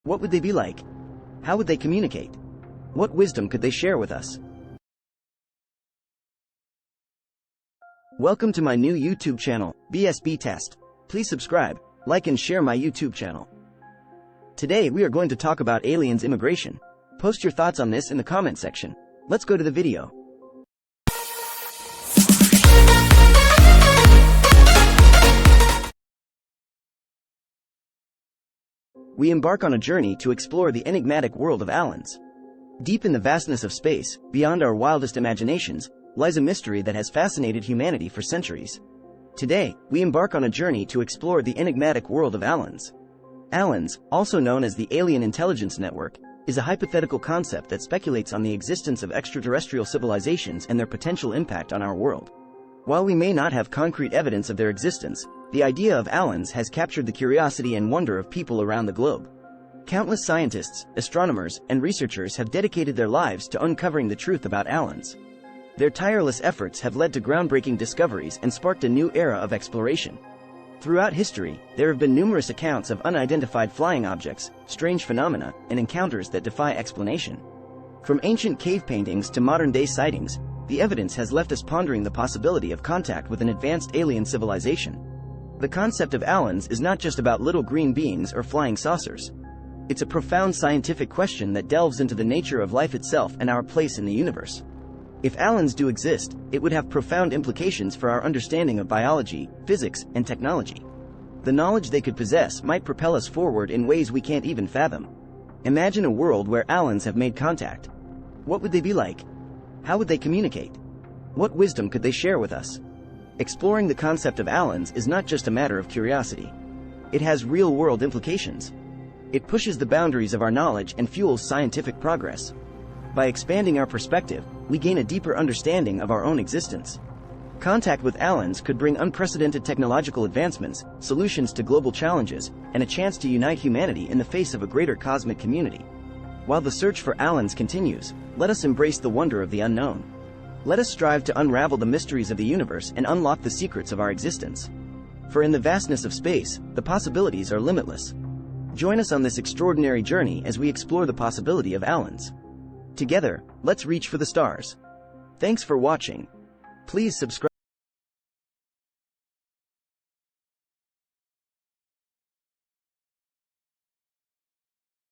What would they be like? How would they communicate? What wisdom could they share with us? Welcome to my new YouTube channel, BSB Test. Please subscribe, like and share my YouTube channel. Today we are going to talk about aliens immigration. Post your thoughts on this in the comment section. Let's go to the video. We embark on a journey to explore the enigmatic world of aliens. Deep in the vastness of space, beyond our wildest imaginations, lies a mystery that has fascinated humanity for centuries. Today, we embark on a journey to explore the enigmatic world of aliens. Aliens, also known as the Alien Intelligence Network, is a hypothetical concept that speculates on the existence of extraterrestrial civilizations and their potential impact on our world. While we may not have concrete evidence of their existence, the idea of aliens has captured the curiosity and wonder of people around the globe. Countless scientists, astronomers, and researchers have dedicated their lives to uncovering the truth about aliens. Their tireless efforts have led to groundbreaking discoveries and sparked a new era of exploration. Throughout history, there have been numerous accounts of unidentified flying objects, strange phenomena, and encounters that defy explanation. From ancient cave paintings to modern-day sightings, the evidence has left us pondering the possibility of contact with an advanced alien civilization. The concept of aliens is not just about little green beings or flying saucers. It's a profound scientific question that delves into the nature of life itself and our place in the universe. If aliens do exist, it would have profound implications for our understanding of biology, physics, and technology. The knowledge they could possess might propel us forward in ways we can't even fathom. Imagine a world where aliens have made contact. What would they be like? How would they communicate? What wisdom could they share with us? Exploring the concept of aliens is not just a matter of curiosity. It has real-world implications. It pushes the boundaries of our knowledge and fuels scientific progress. By expanding our perspective, we gain a deeper understanding of our own existence. Contact with aliens could bring unprecedented technological advancements, solutions to global challenges, and a chance to unite humanity in the face of a greater cosmic community. While the search for aliens continues, let us embrace the wonder of the unknown. Let us strive to unravel the mysteries of the universe and unlock the secrets of our existence. For in the vastness of space, the possibilities are limitless. Join us on this extraordinary journey as we explore the possibility of aliens. Together, let's reach for the stars. Thanks for watching. Please subscribe.